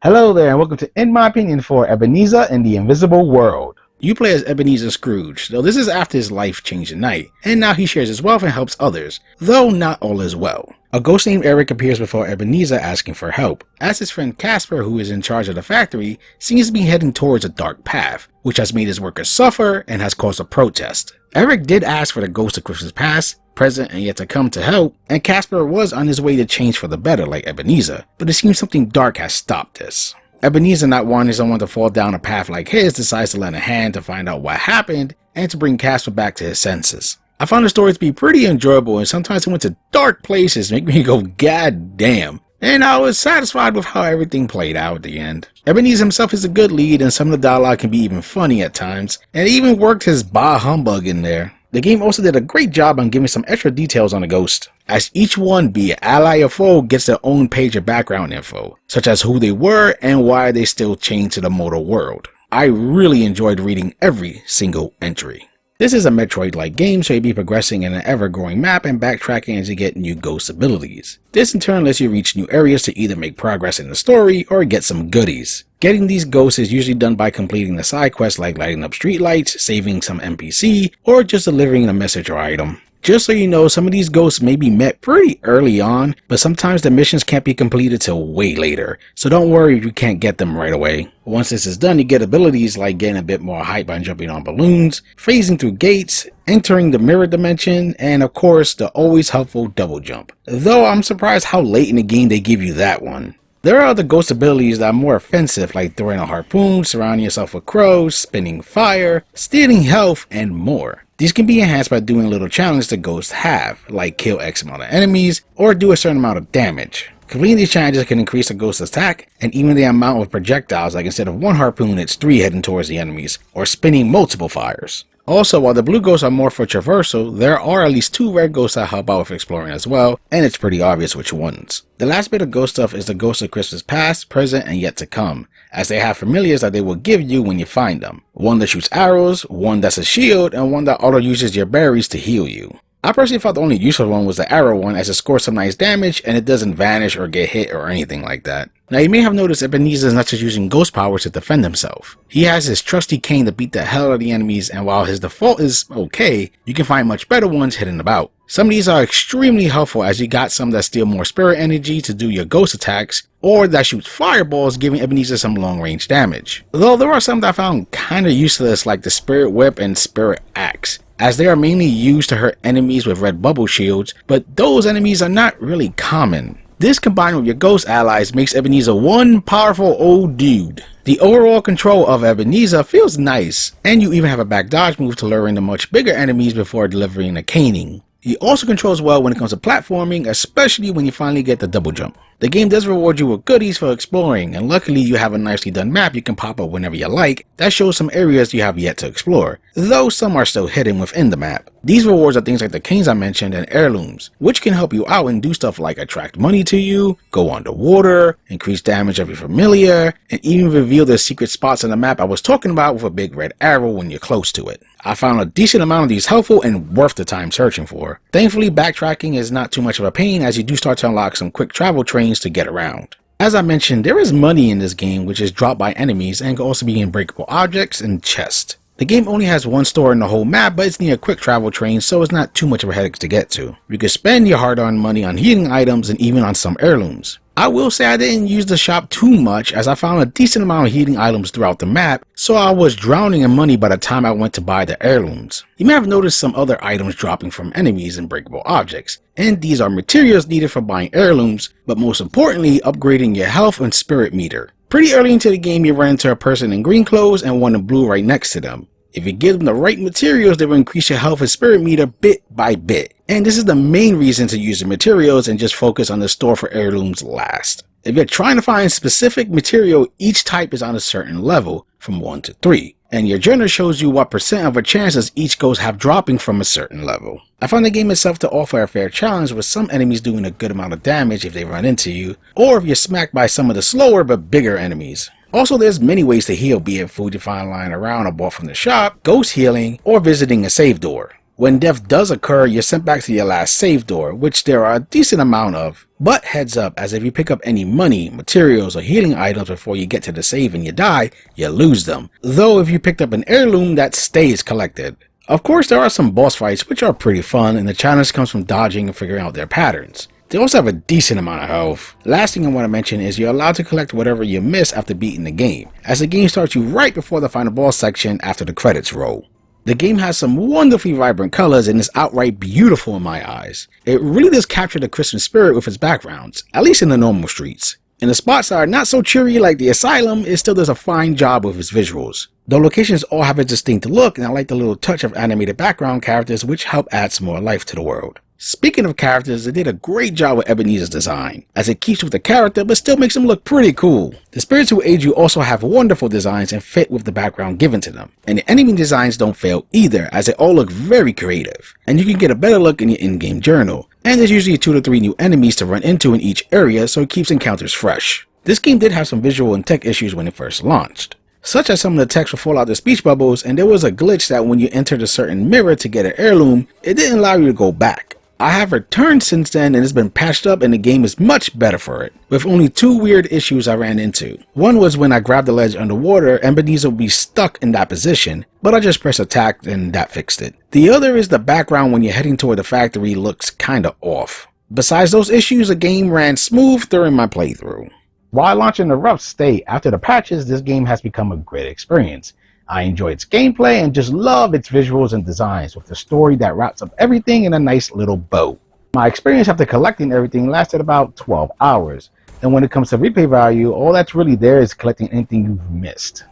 Hello there, and welcome to In My Opinion for Ebenezer in the Invisible World. You play as Ebenezer Scrooge, though this is after his life-changing night, and now he shares his wealth and helps others, though not all is well. A ghost named Eric appears before Ebenezer asking for help, as his friend Casper, who is in charge of the factory, seems to be heading towards a dark path, which has made his workers suffer and has caused a protest. Eric did ask for the ghost of Christmas past, present, and yet to come to help, and Casper was on his way to change for the better like Ebenezer, but it seems something dark has stopped this. Ebenezer, not wanting someone to fall down a path like his, decides to lend a hand to find out what happened and to bring Casper back to his senses. I found the story to be pretty enjoyable, and sometimes it went to dark places, making me go god damn. And I was satisfied with how everything played out at the end. Ebenezer himself is a good lead, and some of the dialogue can be even funny at times, and it even worked his bah humbug in there. The game also did a great job on giving some extra details on the ghost, as each one, be it ally or foe, gets their own page of background info, such as who they were and why they still chained to the mortal world. I really enjoyed reading every single entry. This is a Metroid-like game, so you'll be progressing in an ever-growing map and backtracking as you get new ghost abilities. This in turn lets you reach new areas to either make progress in the story or get some goodies. Getting these ghosts is usually done by completing the side quests like lighting up streetlights, saving some NPC, or just delivering a message or item. Just so you know, some of these ghosts may be met pretty early on, but sometimes the missions can't be completed till way later, so don't worry if you can't get them right away. Once this is done, you get abilities like getting a bit more hype by jumping on balloons, phasing through gates, entering the mirror dimension, and of course the always helpful double jump. Though I'm surprised how late in the game they give you that one. There are other ghost abilities that are more offensive, like throwing a harpoon, surrounding yourself with crows, spinning fire, stealing health, and more. These can be enhanced by doing a little challenge the ghosts have, like kill X amount of enemies, or do a certain amount of damage. Completing these challenges can increase a ghost's attack, and even the amount of projectiles, like instead of one harpoon, it's 3 heading towards the enemies, or spinning multiple fires. Also, while the blue ghosts are more for traversal, there are at least 2 red ghosts that help out with exploring as well, and it's pretty obvious which ones. The last bit of ghost stuff is the ghost of Christmas past, present, and yet to come, as they have familiars that they will give you when you find them. One that shoots arrows, one that's a shield, and one that auto uses your berries to heal you. I personally thought the only useful one was the arrow one, as it scores some nice damage and it doesn't vanish or get hit or anything like that. Now you may have noticed Ebenezer is not just using ghost powers to defend himself. He has his trusty cane to beat the hell out of the enemies, and while his default is okay, you can find much better ones hidden about. Some of these are extremely helpful, as you got some that steal more spirit energy to do your ghost attacks, or that shoots fireballs, giving Ebenezer some long range damage. Though there are some that I found kinda useless, like the spirit whip and spirit axe, as they are mainly used to hurt enemies with red bubble shields, but those enemies are not really common. This combined with your ghost allies makes Ebenezer one powerful old dude. The overall control of Ebenezer feels nice, and you even have a back dodge move to lure in the much bigger enemies before delivering a caning. He also controls well when it comes to platforming, especially when you finally get the double jump. The game does reward you with goodies for exploring, and luckily you have a nicely done map you can pop up whenever you like that shows some areas you have yet to explore, though some are still hidden within the map. These rewards are things like the canes I mentioned and heirlooms, which can help you out and do stuff like attract money to you, go underwater, increase damage of your familiar, and even reveal the secret spots on the map I was talking about with a big red arrow when you're close to it. I found a decent amount of these helpful and worth the time searching for. Thankfully, backtracking is not too much of a pain, as you do start to unlock some quick travel trains to get around. As I mentioned, there is money in this game which is dropped by enemies and can also be in breakable objects and chests. The game only has one store in the whole map, but it's near a quick travel train, so it's not too much of a headache to get to. You can spend your hard-earned money on healing items and even on some heirlooms. I will say I didn't use the shop too much, as I found a decent amount of healing items throughout the map, so I was drowning in money by the time I went to buy the heirlooms. You may have noticed some other items dropping from enemies and breakable objects, and these are materials needed for buying heirlooms, but most importantly upgrading your health and spirit meter. Pretty early into the game you run into a person in green clothes and one in blue right next to them. If you give them the right materials, they will increase your health and spirit meter bit by bit. And this is the main reason to use the materials and just focus on the store for heirlooms last. If you're trying to find specific material, each type is on a certain level, from 1 to 3. And your journal shows you what percent of a chances each ghost have dropping from a certain level. I found the game itself to offer a fair challenge, with some enemies doing a good amount of damage if they run into you, or if you're smacked by some of the slower but bigger enemies. Also, there's many ways to heal, be it food you find lying around or bought from the shop, ghost healing, or visiting a save door. When death does occur, you're sent back to your last save door, which there are a decent amount of. But heads up, as if you pick up any money, materials, or healing items before you get to the save and you die, you lose them. Though if you picked up an heirloom, that stays collected. Of course, there are some boss fights which are pretty fun, and the challenge comes from dodging and figuring out their patterns. They also have a decent amount of health. Last thing I want to mention is you're allowed to collect whatever you miss after beating the game, as the game starts you right before the final boss section after the credits roll. The game has some wonderfully vibrant colors and is outright beautiful in my eyes. It really does capture the Christmas spirit with its backgrounds, at least in the normal streets. In the spots that are not so cheery like the asylum, it still does a fine job with its visuals. The locations all have a distinct look, and I like the little touch of animated background characters which help add some more life to the world. Speaking of characters, they did a great job with Ebenezer's design, as it keeps with the character but still makes him look pretty cool. The spirits who aid you also have wonderful designs and fit with the background given to them. And the enemy designs don't fail either, as they all look very creative. And you can get a better look in your in-game journal. And there's usually 2 to 3 new enemies to run into in each area, so it keeps encounters fresh. This game did have some visual and tech issues when it first launched, such as some of the text would fall out the speech bubbles, and there was a glitch that when you entered a certain mirror to get an heirloom, it didn't allow you to go back. I have returned since then and it's been patched up and the game is much better for it, with only 2 weird issues I ran into. One was when I grabbed the ledge underwater, Ebenezer would be stuck in that position, but I just pressed attack and that fixed it. The other is the background when you're heading toward the factory looks kinda off. Besides those issues, the game ran smooth during my playthrough. While launching in a rough state, after the patches, this game has become a great experience. I enjoy its gameplay and just love its visuals and designs, with a story that wraps up everything in a nice little bow. My experience after collecting everything lasted about 12 hours, and when it comes to replay value, all that's really there is collecting anything you've missed.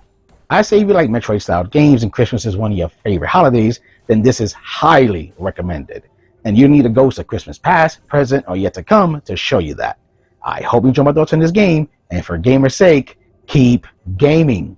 I say if you like Metroid style games and Christmas is one of your favorite holidays, then this is highly recommended. And you need a ghost of Christmas past, present, or yet to come to show you that. I hope you enjoy my thoughts on this game, and for gamer's sake, keep gaming.